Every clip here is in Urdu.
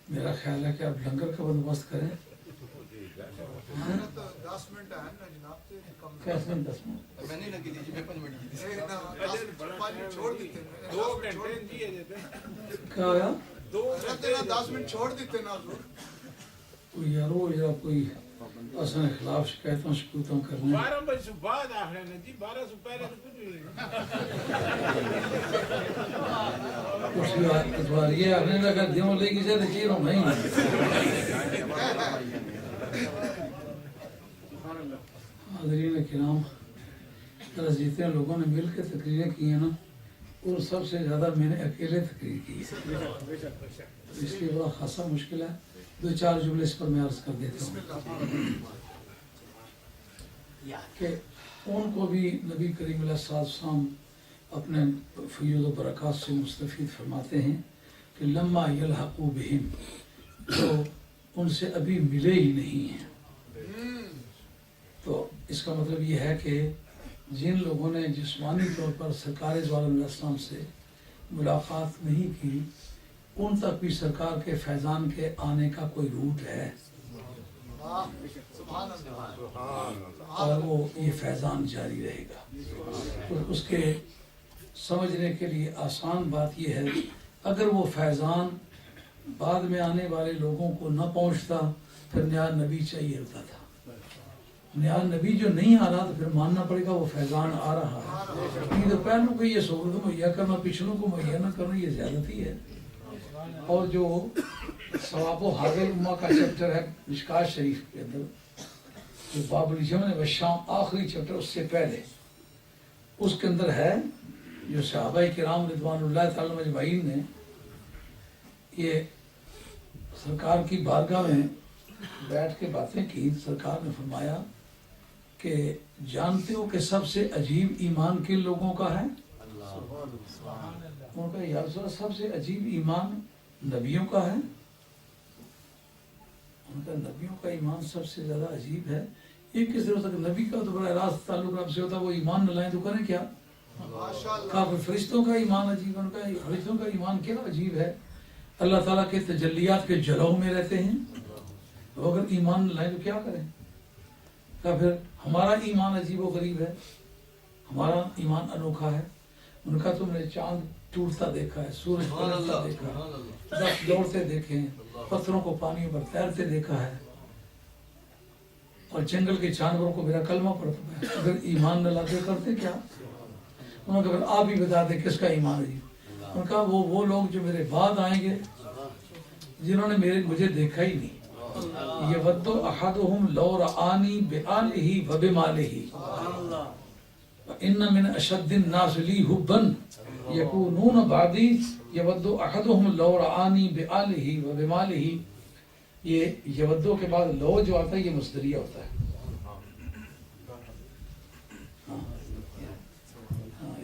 میرا خیال ہے کہ آپ لنگر کا بندوبست کریں. 10 منٹ ہے نا جناب تے کم کیسے 10 منٹ میں نہیں لگی دی میں 5 منٹ کی 5 منٹ چھوڑ دیتے 2 گھنٹے جی ہے دیتے کیا ہوا؟ 10 منٹ چھوڑ دیتے نا حضور. یار وہ یا کوئی اصل خلاف شکایتوں شکوتوں کرنے 12 بجے سے بعد آخر نے جی 12 سے پہلے تو کچھ بھی نہیں. اس بار یہ آخنے لگا دیوں لے کی سے دیکھیے رہا نہیں. حاضرین کرام جتنے لوگوں نے مل کے تقریریں کی ہیں نا اور سب سے زیادہ میں نے اکیلے تقریر کی ہے. اس لیے بڑا خاصا مشکل ہے. 2-4 جملے اس پر میں عرض کر دیتا ہوں کہ ان کو بھی نبی کریم علیہ السلام اپنے فیوض و برکات سے مستفید فرماتے ہیں کہ لما یلحقوا بہم، جو ان سے ابھی ملے ہی نہیں ہیں. تو اس کا مطلب یہ ہے کہ جن لوگوں نے جسمانی طور پر سرکار دو عالم علیہ السلام سے ملاقات نہیں کی ان تک بھی سرکار کے فیضان کے آنے کا کوئی روٹ ہے اور وہ یہ فیضان جاری رہے گا. تو اس کے سمجھنے کے لیے آسان بات یہ ہے اگر وہ فیضان بعد میں آنے والے لوگوں کو نہ پہنچتا پھر نیا نبی چاہیے ہوتا تھا. نیا نبی جو نہیں آ رہا تو پھر ماننا پڑے گا وہ فیضان آ رہا ہے. تو پہلوں کو یہ سہولت مہیا کرنا پچھلوں کو مہیا نہ کرنا یہ زیادتی ہے. اور جو ثواب و حاضر امہ کا چیپٹر ہے مشکات شریف کے اندر جو باب الجمع والشام آخری چیپٹر اس سے پہلے اس کے اندر ہے جو صحابہ کرام رضوان اللہ تعالی اجمعین نے یہ سرکار کی بارگاہ میں بیٹھ کے باتیں کی. سرکار نے فرمایا کہ جانتے ہو کہ سب سے عجیب ایمان کن لوگوں کا ہے؟ ان کا یا رسول اللہ سب سے عجیب ایمان نبیوں کا ہے. ان کا نبیوں کا ایمان سب سے زیادہ عجیب ہے. یہ کس طرح تک نبی کا تو بڑا راست تعلق رب سے ہوتا ہے وہ ایمان نہ لائیں تو کریں کیا؟ کافر فرشتوں کا ایمان عجیب ہے. ان کا فرشتوں کا ایمان کیا عجیب ہے؟ اللہ تعالیٰ کے تجلیات کے جلو میں رہتے ہیں. وہ اگر ایمان نہ لائیں تو کیا کریں؟ پھر ہمارا ایمان عجیب و غریب ہے. ہمارا ایمان انوکھا ہے. ان کا تم نے چاند ٹوٹتا دیکھا ہے, سورج پلٹتا دیکھا ہے, درخت دوڑتے دیکھے ہیں, پتھروں کو پانی پر تیرتے دیکھا ہے اور جنگل کے جانوروں کو میرا کلمہ پڑھتا ہے. اگر ایمان نہ لاتے کرتے کیا؟ انہوں نے کہا آپ ہی بتا دیں کس کا ایمان عجیب. ان کا وہ لوگ جو میرے بعد آئیں گے جنہوں نے مجھے دیکھا ہی نہیں. یود احدہم لو رآنی بآلہ وبمالہ ان من اشد الناس لی حبا یکونون بعدی یود احدہم لو رآنی بآلہ وبمالہ. یہ یودو کے بعد لو جو آتا ہے یہ مصدریہ ہوتا ہے.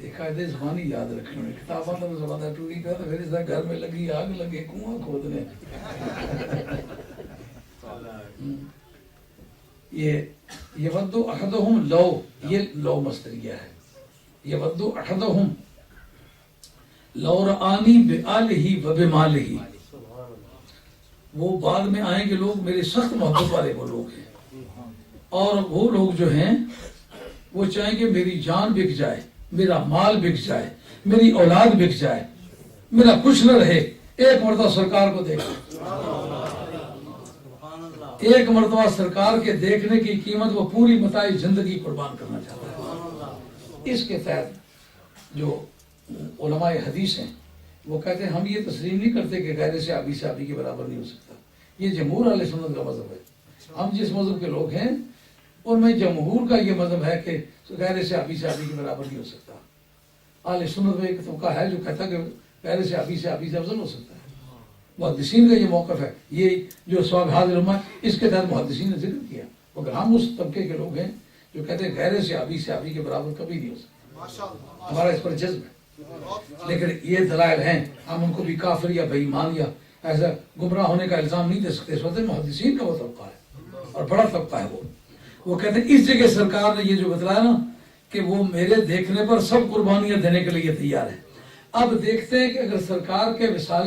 ایک قاعدے زبانی یاد رکھنے میں کتابوں میں زبانہ ٹوری کا تو پھر اس طرح گھر میں لگی آگ لگے کنواں کھودنے. یہ یود احدہم لو یہ لو مصدریہ ہے. یود احدہم لو رآنی بآلہ وبمالہ. وہ بعد میں آئیں گے لوگ میرے سخت محبت والے وہ لوگ ہیں اور وہ لوگ جو ہیں وہ چاہیں گے میری جان بک جائے, میرا مال بک جائے, میری اولاد بک جائے, میرا کچھ نہ رہے. ایک مرتبہ سرکار کو دیکھیں. ایک مرتبہ سرکار کے دیکھنے کی قیمت وہ پوری متاع زندگی قربان کرنا چاہتا ہے. اس کے تحت جو علماء حدیث ہیں وہ کہتے ہیں ہم یہ تسلیم نہیں کرتے کہ غیر صحابی صحابی کے برابر نہیں ہو سکتا. یہ جمہور اہل سنت کا مذہب ہے. ہم جس مذہب کے لوگ ہیں ان میں جمہور کا یہ مذہب ہے کہ غیر صحابی صحابی کے برابر نہیں ہو سکتا. اہل سنت میں ایک طبقہ ہے جو کہتا ہے کہ غیر صحابی صحابی سے افضل ہو سکتا ہے. محدثین کا یہ موقف ہے. یہ جو ثواب حاضر امہ اس کے تحت محدثین نے ذکر کیا. مگر ہم اس طبقے کے لوگ ہیں جو کہتے ہیں غیر صحابی صحابی کے برابر کبھی نہیں ہو سکتا. ہمارا اس پر جذب ہے. لیکن یہ دلائل ہیں, ہم ان کو بھی کافر یا بے ایمان یا ایسا گمراہ ہونے کا الزام نہیں دے سکتے. اس وقت محدثین کا وہ طبقہ ہے اور بڑا طبقہ ہے. وہ کہتے ہیں اس جگہ سرکار نے یہ جو بتلایا نا کہ وہ میرے دیکھنے پر سب قربانیاں دینے کے لیے تیار ہے. اب دیکھتے ہیں کہ اگر سرکار کے وصال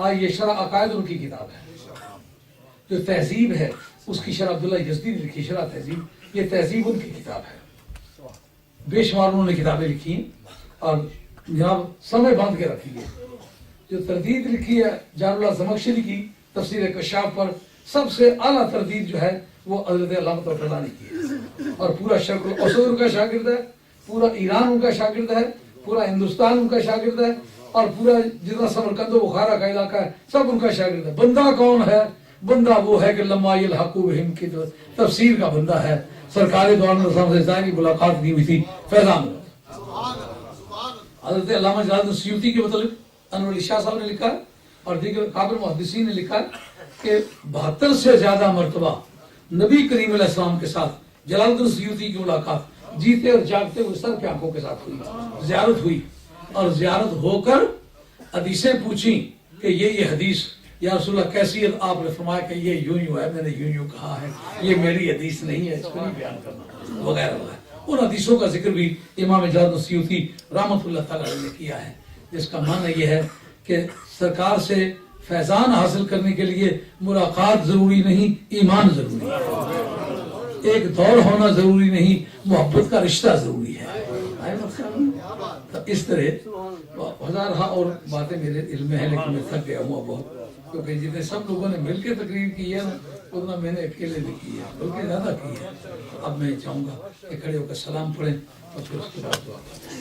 آج یہ شرح عقائد ان کی کتاب ہے. جو تہذیب ہے اس کی شرح عبداللہ یزدی نے لکھی, شرح تہذیب. یہ تہذیب ان کی کتاب ہے. بے شمار انہوں نے کتابیں لکھی ہیں اور جناب سمے باندھ کے رکھی ہے. جو تردید لکھی ہے جار اللہ زمخشری کی تفسیر کشاف پر, سب سے اعلیٰ تردید جو ہے وہ حضرت علامہ طباطبایی نے کی ہے. اور پورا شرق الاوسط ان کا شاگرد ہے, پورا ایران ان کا شاگرد ہے, پورا ہندوستان ان کا شاگرد ہے, اور پورا جتنا سمرقند و بخارا کا علاقہ ہے سب ان کا شاگرد ہے. بندہ کون ہے؟ بندہ وہ ہے کہ لما یلحق بہم کی تفسیر کا بندہ ہے. سرکار دو عالم سے ظاہری ملاقات کی ہوئی تھی فیضان میں. حضرت علامہ جلال الدین سیوطی کے متعلق انور علی شاہ صاحب نے لکھا ہے اور دیگر قابل محدثین نے لکھا ہے کہ 72 سے زیادہ مرتبہ نبی کریم علیہ السلام کے ساتھ جلال الدین سیوطی کی ملاقات جیتے اور جاگتے ہوئے سر کی آنکھوں کے ساتھ ہوئی, زیارت ہوئی. اور زیارت ہو کر حدیثیں پوچھیں کہ یہ حدیث یا رسول اللہ کیسی ہے. آپ نے فرمایا کہ یہ یوں یوں ہے, میں نے یوں یوں کہا ہے, یہ میری حدیث نہیں ہے, اس کو نہیں بیان کرنا وغیرہ وغیرہ. ان حدیثوں کا ذکر بھی امام جلال الدین سیوطی رحمۃ اللہ تعالی علیہ نے کیا ہے, جس کا معنی یہ ہے کہ سرکار سے فیضان حاصل کرنے کے لیے ملاقات ضروری نہیں, ایمان ضروری ہے. ایک دور ہونا ضروری نہیں, محبت کا رشتہ ضروری ہے. اس طرح ہزارہ اور باتیں میرے علم میں ہیں, لیکن میں تھک گیا ہوں بہت, کیونکہ جتنے سب لوگوں نے مل کے تقریر کی ہے نا اتنا میں نے اکیلے بھی کی ہے, بلکہ زیادہ کی ہے. اب میں چاہوں گا کہ کھڑے ہو کر سلام پڑھیں اور پھر اس کے بعد دعا کریں.